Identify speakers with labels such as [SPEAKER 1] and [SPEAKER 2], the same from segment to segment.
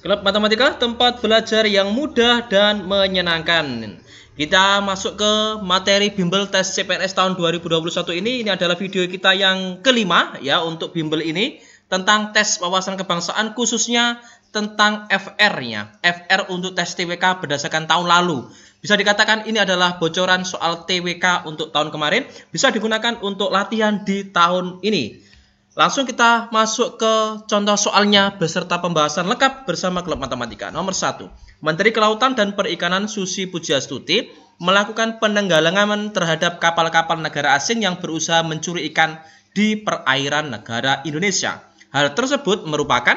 [SPEAKER 1] Klub Matematika, tempat belajar yang mudah dan menyenangkan. Kita masuk ke materi bimbel tes CPNS tahun 2021 ini. Ini adalah video kita yang kelima ya untuk bimbel ini tentang tes wawasan kebangsaan, khususnya tentang FR-nya. FR untuk tes TWK berdasarkan tahun lalu. Bisa dikatakan ini adalah bocoran soal TWK untuk tahun kemarin, bisa digunakan untuk latihan di tahun ini. Langsung kita masuk ke contoh soalnya beserta pembahasan lengkap bersama Klub Matematika. Nomor 1. Menteri Kelautan dan Perikanan Susi Pujiastuti melakukan penenggelangan terhadap kapal-kapal negara asing yang berusaha mencuri ikan di perairan negara Indonesia. Hal tersebut merupakan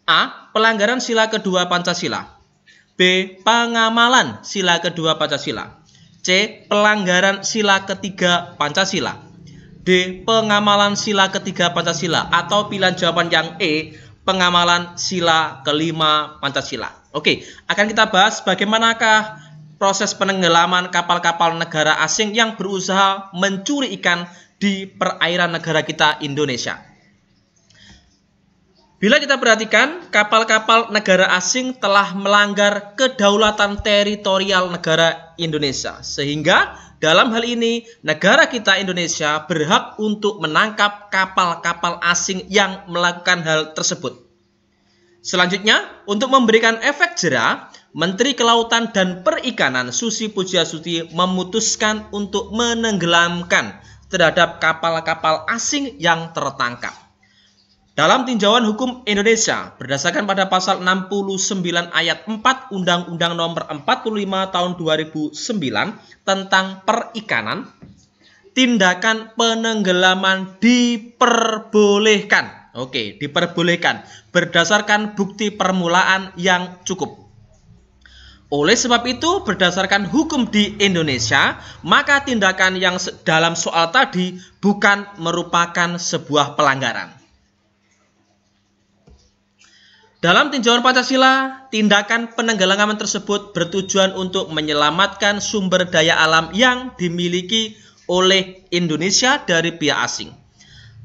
[SPEAKER 1] A. Pelanggaran sila kedua Pancasila, B. Pengamalan sila kedua Pancasila, C. Pelanggaran sila ketiga Pancasila, D. Pengamalan sila ketiga Pancasila, atau pilihan jawaban yang E. Pengamalan sila kelima Pancasila. Oke, akan kita bahas bagaimanakah proses penenggelaman kapal-kapal negara asing yang berusaha mencuri ikan di perairan negara kita Indonesia. Bila kita perhatikan, kapal-kapal negara asing telah melanggar kedaulatan teritorial negara Indonesia, sehingga dalam hal ini, negara kita Indonesia berhak untuk menangkap kapal-kapal asing yang melakukan hal tersebut. Selanjutnya, untuk memberikan efek jera, Menteri Kelautan dan Perikanan Susi Pujiastuti memutuskan untuk menenggelamkan terhadap kapal-kapal asing yang tertangkap. Dalam tinjauan hukum Indonesia, berdasarkan pada pasal 69 ayat 4 Undang-Undang Nomor 45 Tahun 2009 tentang perikanan, tindakan penenggelaman diperbolehkan. Oke, diperbolehkan berdasarkan bukti permulaan yang cukup. Oleh sebab itu, berdasarkan hukum di Indonesia, maka tindakan yang dalam soal tadi bukan merupakan sebuah pelanggaran. Dalam tinjauan Pancasila, tindakan penenggelangan tersebut bertujuan untuk menyelamatkan sumber daya alam yang dimiliki oleh Indonesia dari pihak asing.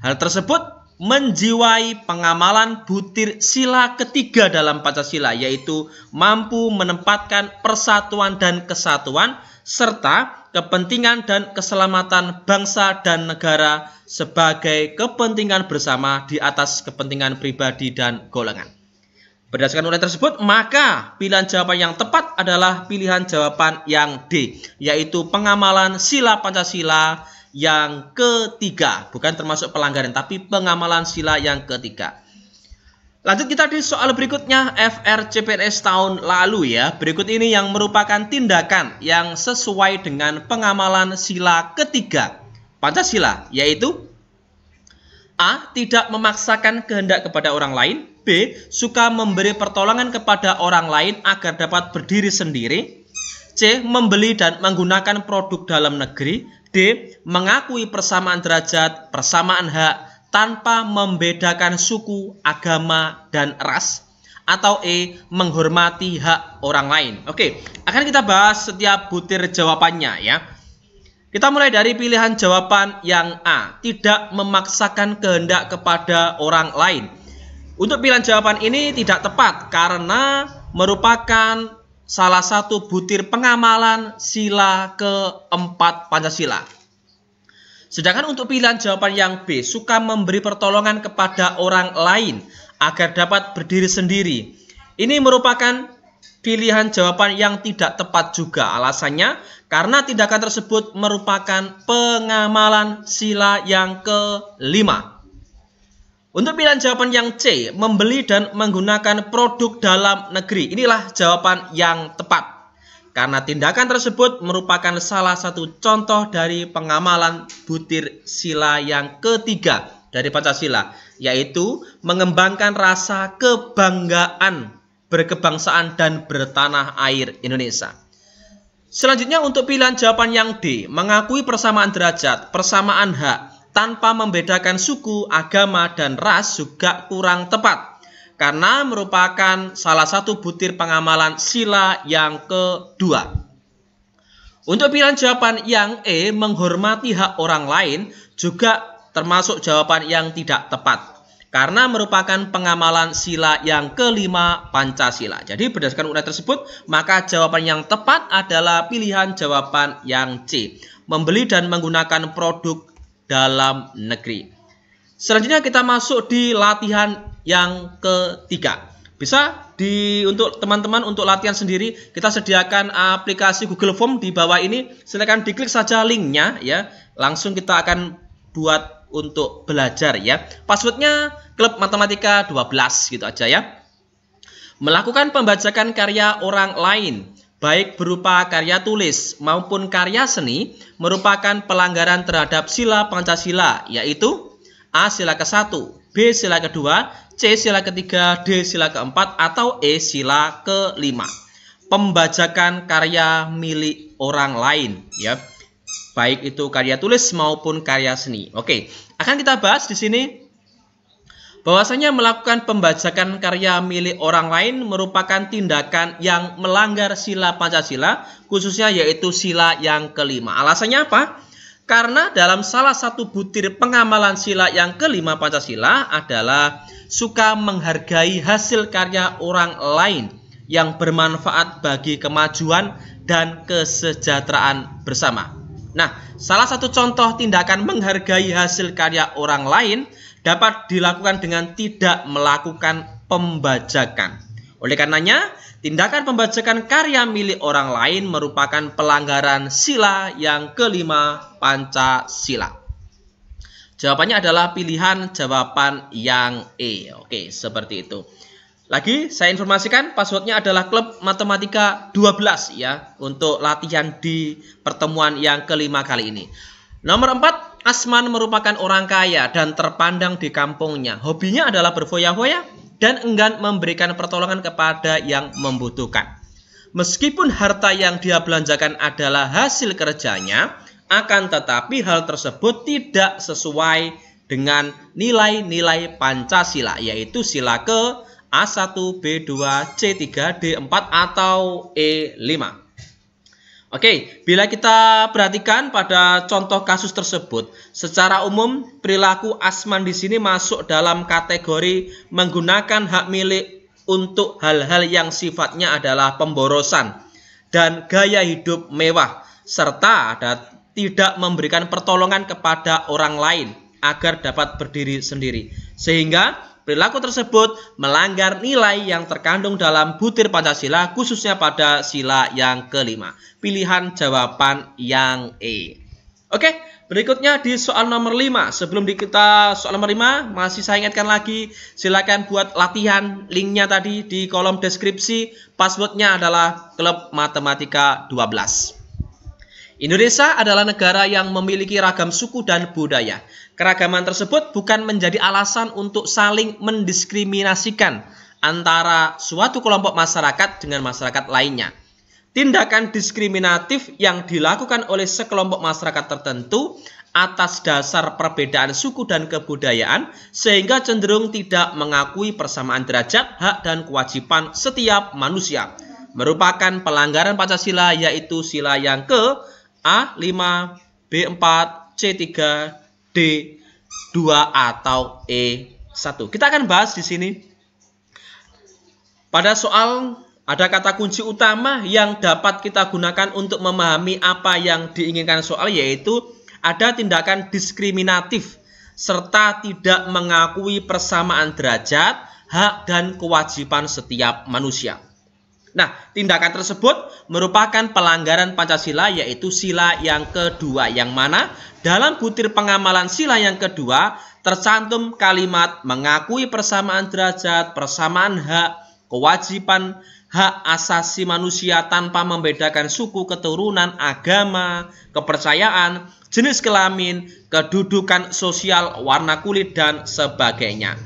[SPEAKER 1] Hal tersebut menjiwai pengamalan butir sila ketiga dalam Pancasila, yaitu mampu menempatkan persatuan dan kesatuan serta kepentingan dan keselamatan bangsa dan negara sebagai kepentingan bersama di atas kepentingan pribadi dan golongan. Berdasarkan nilai tersebut, maka pilihan jawaban yang tepat adalah pilihan jawaban yang D, yaitu pengamalan sila Pancasila yang ketiga. Bukan termasuk pelanggaran, tapi pengamalan sila yang ketiga. Lanjut kita di soal berikutnya, FR CPNS tahun lalu ya. Berikut ini yang merupakan tindakan yang sesuai dengan pengamalan sila ketiga Pancasila, yaitu A. Tidak memaksakan kehendak kepada orang lain, B. Suka memberi pertolongan kepada orang lain agar dapat berdiri sendiri, C. Membeli dan menggunakan produk dalam negeri, D. Mengakui persamaan derajat, persamaan hak tanpa membedakan suku, agama, dan ras, atau E. Menghormati hak orang lain. Oke, akan kita bahas setiap butir jawabannya ya. Kita mulai dari pilihan jawaban yang A. Tidak memaksakan kehendak kepada orang lain. Untuk pilihan jawaban ini tidak tepat karena merupakan salah satu butir pengamalan sila keempat Pancasila. Sedangkan untuk pilihan jawaban yang B, suka memberi pertolongan kepada orang lain agar dapat berdiri sendiri, ini merupakan pilihan jawaban yang tidak tepat juga. Alasannya karena tindakan tersebut merupakan pengamalan sila yang kelima. Untuk pilihan jawaban yang C, membeli dan menggunakan produk dalam negeri, inilah jawaban yang tepat. Karena tindakan tersebut merupakan salah satu contoh dari pengamalan butir sila yang ketiga dari Pancasila, yaitu mengembangkan rasa kebanggaan berkebangsaan dan bertanah air Indonesia. Selanjutnya untuk pilihan jawaban yang D, mengakui persamaan derajat, persamaan hak tanpa membedakan suku, agama, dan ras juga kurang tepat karena merupakan salah satu butir pengamalan sila yang kedua. Untuk pilihan jawaban yang E, menghormati hak orang lain, juga termasuk jawaban yang tidak tepat. karena merupakan pengamalan sila yang kelima Pancasila. Jadi berdasarkan uraian tersebut, maka jawaban yang tepat adalah pilihan jawaban yang C, membeli dan menggunakan produk dalam negeri. Selanjutnya kita masuk di latihan yang ketiga. Bisa untuk teman-teman untuk latihan sendiri, kita sediakan aplikasi Google Form di bawah ini. Silakan diklik saja linknya ya. Langsung kita akan buat untuk belajar ya. Passwordnya Klub Matematika 12 gitu aja ya. Melakukan pembajakan karya orang lain, baik berupa karya tulis maupun karya seni, merupakan pelanggaran terhadap sila Pancasila, yaitu A. Sila ke-1, B. Sila ke-2, C. Sila ke-3, D. Sila ke-4, atau E. Sila ke-5. Pembajakan karya milik orang lain ya, baik itu karya tulis maupun karya seni. Oke, akan kita bahas di sini bahwasanya melakukan pembajakan karya milik orang lain merupakan tindakan yang melanggar sila Pancasila, khususnya yaitu sila yang kelima. Alasannya apa? Karena dalam salah satu butir pengamalan sila yang kelima Pancasila adalah suka menghargai hasil karya orang lain yang bermanfaat bagi kemajuan dan kesejahteraan bersama. Nah, salah satu contoh tindakan menghargai hasil karya orang lain dapat dilakukan dengan tidak melakukan pembajakan. Oleh karenanya, tindakan pembajakan karya milik orang lain merupakan pelanggaran sila yang kelima Pancasila. Jawabannya adalah pilihan jawaban yang E. Oke, seperti itu. Lagi saya informasikan passwordnya adalah Klub Matematika 12 ya, untuk latihan di pertemuan yang kelima kali ini. Nomor 4, Asman merupakan orang kaya dan terpandang di kampungnya. Hobinya adalah berfoya-foya dan enggan memberikan pertolongan kepada yang membutuhkan. Meskipun harta yang dia belanjakan adalah hasil kerjanya, akan tetapi hal tersebut tidak sesuai dengan nilai-nilai Pancasila, yaitu sila ke A1, B2, C3, D4, atau E5. Oke, bila kita perhatikan pada contoh kasus tersebut, secara umum perilaku Asman di sini masuk dalam kategori menggunakan hak milik untuk hal-hal yang sifatnya adalah pemborosan dan gaya hidup mewah, serta tidak memberikan pertolongan kepada orang lain agar dapat berdiri sendiri. Sehingga perilaku tersebut melanggar nilai yang terkandung dalam butir Pancasila, khususnya pada sila yang kelima. Pilihan jawaban yang E. Oke, berikutnya di soal nomor 5. Sebelum kita soal nomor 5, masih saya ingatkan lagi, silakan buat latihan linknya tadi di kolom deskripsi. Passwordnya adalah Klub Matematika 12. Indonesia adalah negara yang memiliki ragam suku dan budaya. Keragaman tersebut bukan menjadi alasan untuk saling mendiskriminasikan antara suatu kelompok masyarakat dengan masyarakat lainnya. Tindakan diskriminatif yang dilakukan oleh sekelompok masyarakat tertentu atas dasar perbedaan suku dan kebudayaan sehingga cenderung tidak mengakui persamaan derajat, hak, dan kewajiban setiap manusia merupakan pelanggaran Pancasila, yaitu sila yang ke A5, B4, C3, D2, atau E1. Kita akan bahas di sini. Pada soal ada kata kunci utama yang dapat kita gunakan untuk memahami apa yang diinginkan soal, yaitu ada tindakan diskriminatif serta tidak mengakui persamaan derajat, hak, dan kewajiban setiap manusia. Nah, tindakan tersebut merupakan pelanggaran Pancasila, yaitu sila yang kedua, yang mana dalam butir pengamalan sila yang kedua tercantum kalimat mengakui persamaan derajat, persamaan hak, kewajiban hak asasi manusia tanpa membedakan suku, keturunan, agama, kepercayaan, jenis kelamin, kedudukan sosial, warna kulit, dan sebagainya.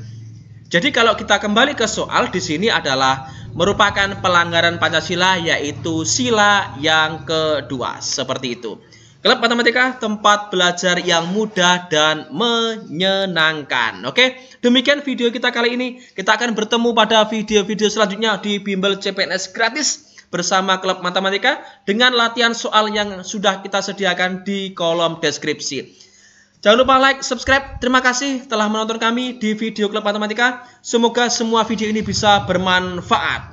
[SPEAKER 1] Jadi kalau kita kembali ke soal di sini adalah merupakan pelanggaran Pancasila, yaitu sila yang kedua. Seperti itu. Klub Matematika, tempat belajar yang mudah dan menyenangkan. Oke, demikian video kita kali ini. Kita akan bertemu pada video-video selanjutnya di Bimbel CPNS gratis bersama Klub Matematika dengan latihan soal yang sudah kita sediakan di kolom deskripsi. Jangan lupa like, subscribe. Terima kasih telah menonton kami di video Klub Matematika. Semoga semua video ini bisa bermanfaat.